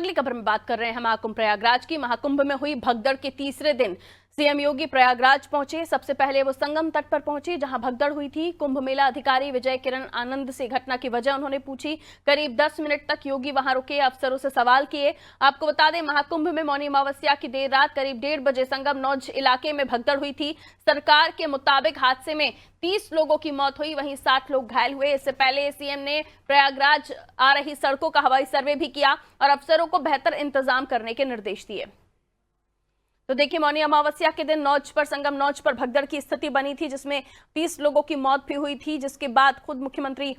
अगली खबर में बात कर रहे हैं महाकुंभ प्रयागराज की। महाकुंभ में हुई भगदड़ के तीसरे दिन सीएम योगी प्रयागराज पहुंचे। सबसे पहले वो संगम तट पर पहुंचे जहां भगदड़ हुई थी। कुंभ मेला अधिकारी विजय किरण आनंद से घटना की वजह उन्होंने पूछी। करीब 10 मिनट तक योगी वहां रुके, अफसरों से सवाल किए। आपको बता दें, महाकुंभ में मौनी अमावस्या की देर रात करीब 1:30 बजे संगम नौज इलाके में भगदड़ हुई थी। सरकार के मुताबिक हादसे में 30 लोगों की मौत हुई, वहीं 60 लोग घायल हुए। इससे पहले सीएम ने प्रयागराज आ रही सड़कों का हवाई सर्वे भी किया और अफसरों को बेहतर इंतजाम करने के निर्देश दिए। तो देखिए, मौनी अमावस्या के दिन नौज पर, संगम नौज पर भगदड़ की स्थिति बनी थी जिसमें 30 लोगों की मौत भी हुई थी, जिसके बाद खुद मुख्यमंत्री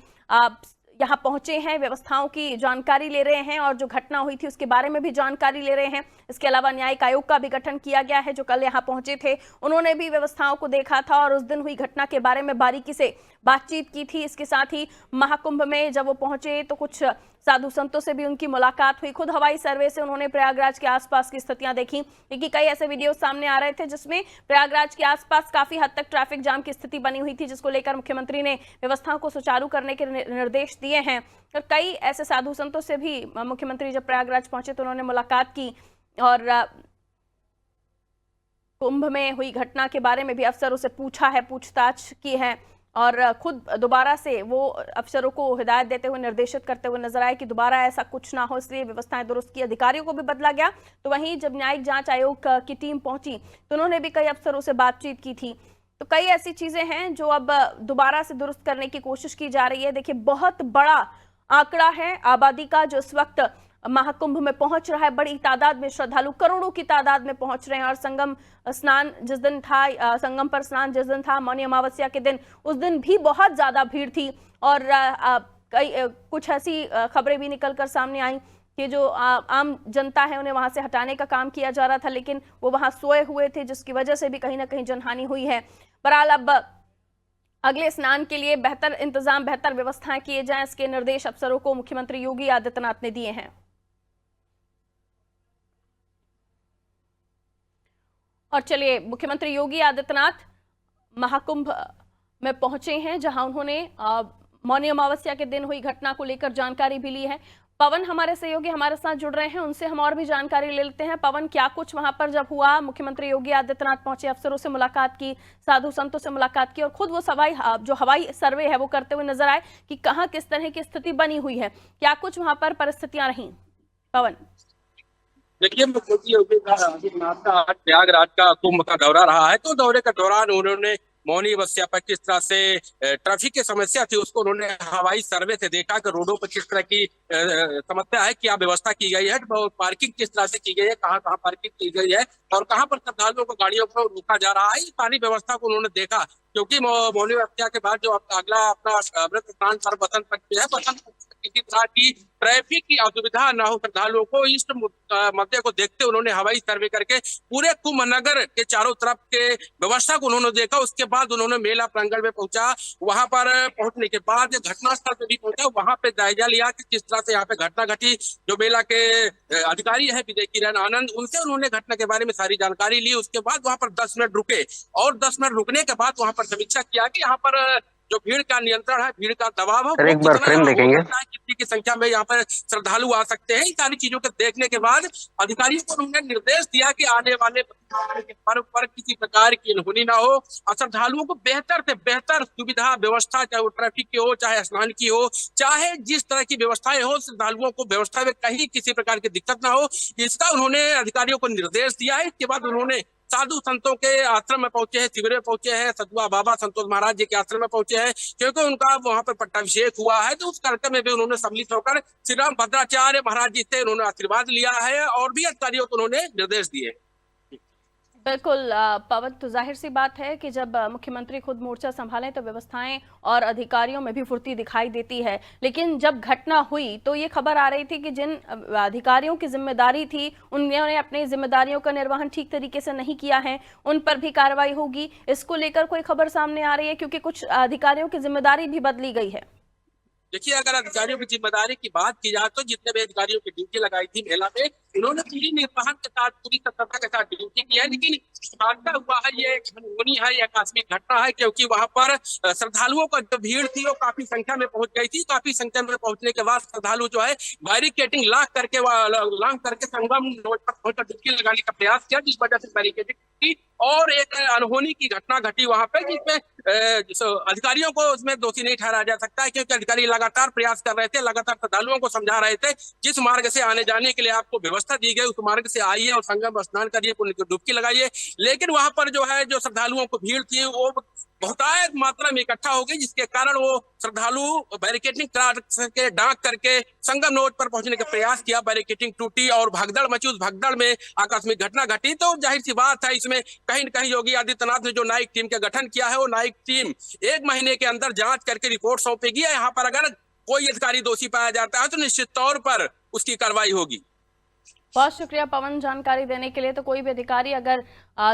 यहां पहुंचे हैं, व्यवस्थाओं की जानकारी ले रहे हैं और जो घटना हुई थी उसके बारे में भी जानकारी ले रहे हैं। इसके अलावा न्यायिक आयोग का भी गठन किया गया है जो कल यहां पहुंचे थे। उन्होंने भी व्यवस्थाओं को देखा था और उस दिन हुई घटना के बारे में बारीकी से बातचीत की थी। इसके साथ ही महाकुंभ में जब वो पहुंचे तो कुछ साधु संतों से भी उनकी मुलाकात हुई। खुद हवाई सर्वे से उन्होंने प्रयागराज के आसपास की स्थितियां देखी, क्योंकि कई ऐसे वीडियो सामने आ रहे थे जिसमें प्रयागराज के आसपास काफी हद तक ट्रैफिक जाम की स्थिति बनी हुई थी, जिसको लेकर मुख्यमंत्री ने व्यवस्थाओं को सुचारू करने के निर्देश दिए हैं। और कई ऐसे साधु संतों से भी मुख्यमंत्री जब प्रयागराज पहुंचे तो उन्होंने मुलाकात की और कुंभ में हुई घटना के बारे में भी अफसरों से पूछा है, पूछताछ की है और खुद दोबारा से वो अफसरों को हिदायत देते हुए, निर्देशित करते हुए नजर आए कि दोबारा ऐसा कुछ ना हो, इसलिए व्यवस्थाएं दुरुस्त की। अधिकारियों को भी बदला गया। तो वहीं जब न्यायिक जांच आयोग की टीम पहुंची तो उन्होंने भी कई अफसरों से बातचीत की थी। तो कई ऐसी चीजें हैं जो अब दोबारा से दुरुस्त करने की कोशिश की जा रही है। देखिए, बहुत बड़ा आंकड़ा है आबादी का जो इस वक्त महाकुंभ में पहुंच रहा है। बड़ी तादाद में श्रद्धालु, करोड़ों की तादाद में पहुंच रहे हैं और संगम स्नान जिस दिन था, संगम पर स्नान जिस दिन था, मौनी अमावस्या के दिन, उस दिन भी बहुत ज्यादा भीड़ थी। और कुछ ऐसी खबरें भी निकलकर सामने आई कि जो आम जनता है उन्हें वहां से हटाने का काम किया जा रहा था, लेकिन वो वहां सोए हुए थे, जिसकी वजह से भी कहीं ना कहीं जनहानि हुई है। बहरहाल अब अगले स्नान के लिए बेहतर इंतजाम, बेहतर व्यवस्थाएं किए जाएं, इसके निर्देश अफसरों को मुख्यमंत्री योगी आदित्यनाथ ने दिए हैं। और चलिए, मुख्यमंत्री योगी आदित्यनाथ महाकुंभ में पहुंचे हैं जहां उन्होंने मौनी अमावस्या के दिन हुई घटना को लेकर जानकारी भी ली है। पवन हमारे सहयोगी हमारे साथ जुड़ रहे हैं, उनसे हम और भी जानकारी ले लेते हैं। पवन, क्या कुछ वहां पर जब हुआ, मुख्यमंत्री योगी आदित्यनाथ पहुंचे, अफसरों से मुलाकात की, साधु संतों से मुलाकात की और खुद वो जो हवाई सर्वे है वो करते हुए नजर आए कि कहां किस तरह की स्थिति बनी हुई है, क्या कुछ वहां पर परिस्थितियां रही? पवन। देखिए, मुख्यमंत्री योगी आदित्यनाथ का आज प्रयागराज का कुंभ का दौरा रहा है। तो दौरे के दौरान उन्होंने मौनी अमावस्या पर किस तरह से ट्रैफिक की समस्या थी उसको उन्होंने हवाई सर्वे से देखा कि रोडों पर किस तरह की समस्या है, क्या व्यवस्था की गई है, पार्किंग किस तरह से की गई है, कहाँ कहाँ पार्किंग की गई है और कहाँ पर श्रद्धालुओं को गाड़ियों को रोका जा रहा है। सारी व्यवस्था को उन्होंने देखा, क्योंकि मौनी अमावस्या के बाद जो अगला अपना अमृत स्नान पर बसंत पंचमी है, बसंत किसी तरह की ट्रैफिक की असुविधा न हो श्रद्धालुओं को, इस मद्दे को देखते उन्होंने हवाई सर्वे करके पूरे कुंभ नगर के चारों तरफ के व्यवस्था को उन्होंने देखा। उसके बाद उन्होंने मेला प्रांगण में पहुंचा। वहां पर पहुंचने के बाद घटनास्थल पे भी पहुंचा, वहां पे जायजा लिया कि किस तरह से यहाँ पे घटना घटी। जो मेला के अधिकारी है विजय किरण आनंद, उनसे उन्होंने घटना के बारे में सारी जानकारी ली। उसके बाद वहां पर 10 मिनट रुके और 10 मिनट रुकने के बाद वहां पर समीक्षा किया कि यहाँ पर जो भीड़ का नियंत्रण है, भीड़ का दबाव है, एक बार फ्रेम देखेंगे, कितनी की संख्या में यहाँ पर श्रद्धालु आ सकते हैं। इन सारी चीजों को देखने के बाद अधिकारियों को उन्होंने निर्देश दिया कि आने वाले पर्व पर किसी प्रकार की अनहोनी ना हो और श्रद्धालुओं को बेहतर से बेहतर सुविधा व्यवस्था, चाहे वो ट्रैफिक की हो, चाहे स्नान की हो, चाहे जिस तरह की व्यवस्थाएं हो, श्रद्धालुओं को व्यवस्था में कहीं किसी प्रकार की दिक्कत ना हो, इसका उन्होंने अधिकारियों को निर्देश दिया है। इसके बाद उन्होंने साधु संतों के आश्रम में पहुंचे हैं, शिविर में पहुंचे हैं, सतुआ बाबा संतोष महाराज जी के आश्रम में पहुंचे हैं, क्योंकि उनका वहां पर पट्टाभिषेक हुआ है। तो उस कार्यक्रम में भी उन्होंने सम्मिलित होकर श्री राम भद्राचार्य महाराज जी से उन्होंने आशीर्वाद लिया है और भी अधिकारियों को उन्होंने निर्देश दिए। बिल्कुल पवन, तो जाहिर सी बात है कि जब मुख्यमंत्री खुद मोर्चा संभालें तो व्यवस्थाएं और अधिकारियों में भी फुर्ती दिखाई देती है। लेकिन जब घटना हुई तो ये खबर आ रही थी कि जिन अधिकारियों की जिम्मेदारी थी उन्होंने अपनी जिम्मेदारियों का निर्वहन ठीक तरीके से नहीं किया है, उन पर भी कार्रवाई होगी। इसको लेकर कोई खबर सामने आ रही है, क्योंकि कुछ अधिकारियों की जिम्मेदारी भी बदली गई है। देखिए, अगर अधिकारियों की जिम्मेदारी की बात की जाए तो जितने भी अधिकारियों की ड्यूटी लगाई थी मेला में, उन्होंने पूरी निर्वहन के साथ, पूरी तत्परता के साथ ड्यूटी की है। लेकिन हादसा हुआ है, ये अनहोनी है, ये आकस्मिक घटना है, क्योंकि वहां पर श्रद्धालुओं का जो भीड़ थी वो काफी संख्या में पहुंच गई थी। काफी संख्या में पहुंचने के बाद श्रद्धालु जो है बैरिकेडिंग लांग करके संगम रोड पर पहुंचकर डुबकी लगाने का प्रयास किया, जिस वजह से बैरिकेडिंग की और एक अनहोनी की घटना घटी वहां पे, जिसमें अधिकारियों को उसमें दोषी नहीं ठहराया जा सकता है, क्योंकि अधिकारी लगातार प्रयास कर रहे थे, लगातार श्रद्धालुओं को समझा रहे थे जिस मार्ग से आने जाने के लिए आपको व्यवस्था दी गई उस मार्ग से आइए और संगम स्नान करिए, पुण्य की डुबकी लगाइए। लेकिन वहां पर जो है, जो श्रद्धालुओं को भीड़ थी वो बहुतायत मात्रा में इकट्ठा हो गई, जिसके कारण वो श्रद्धालु बैरिकेडिंग करके डांक करके संगम रोड पर पहुंचने का प्रयास किया। बैरिकेडिंग टूटी और भगदड़ मची। उस भगदड़ में आकस्मिक घटना घटी। तो जाहिर सी बात है, इसमें कहीं न कहीं योगी आदित्यनाथ ने जो न्यायिक टीम का गठन किया है, वो न्यायिक टीम 1 महीने के अंदर जांच करके रिपोर्ट सौंपेगी। यहाँ पर अगर कोई अधिकारी दोषी पाया जाता है तो निश्चित तौर पर उसकी कार्रवाई होगी। बहुत शुक्रिया पवन जानकारी देने के लिए। तो कोई भी अधिकारी अगर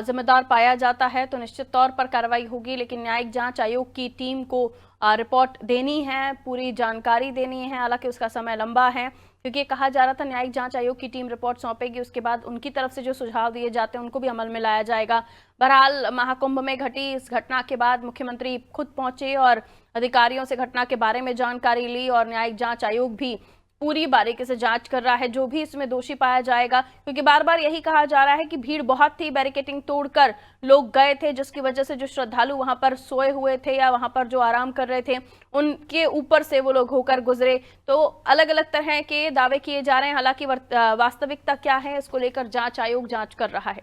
जिम्मेदार पाया जाता है तो निश्चित तौर पर कार्रवाई होगी, लेकिन न्यायिक जांच आयोग की टीम को रिपोर्ट देनी है, पूरी जानकारी देनी है। हालांकि उसका समय लंबा है, क्योंकि कहा जा रहा था न्यायिक जांच आयोग की टीम रिपोर्ट सौंपेगी, उसके बाद उनकी तरफ से जो सुझाव दिए जाते हैं उनको भी अमल में लाया जाएगा। बहरहाल महाकुंभ में घटी इस घटना के बाद मुख्यमंत्री खुद पहुंचे और अधिकारियों से घटना के बारे में जानकारी ली, और न्यायिक जांच आयोग भी पूरी बारीकी से जांच कर रहा है जो भी इसमें दोषी पाया जाएगा, क्योंकि बार बार यही कहा जा रहा है कि भीड़ बहुत थी, बैरिकेडिंग तोड़कर लोग गए थे, जिसकी वजह से जो श्रद्धालु वहां पर सोए हुए थे या वहां पर जो आराम कर रहे थे उनके ऊपर से वो लोग होकर गुजरे। तो अलग अलग तरह के दावे किए जा रहे हैं। हालांकि वास्तविकता क्या है इसको लेकर जांच आयोग जांच कर रहा है।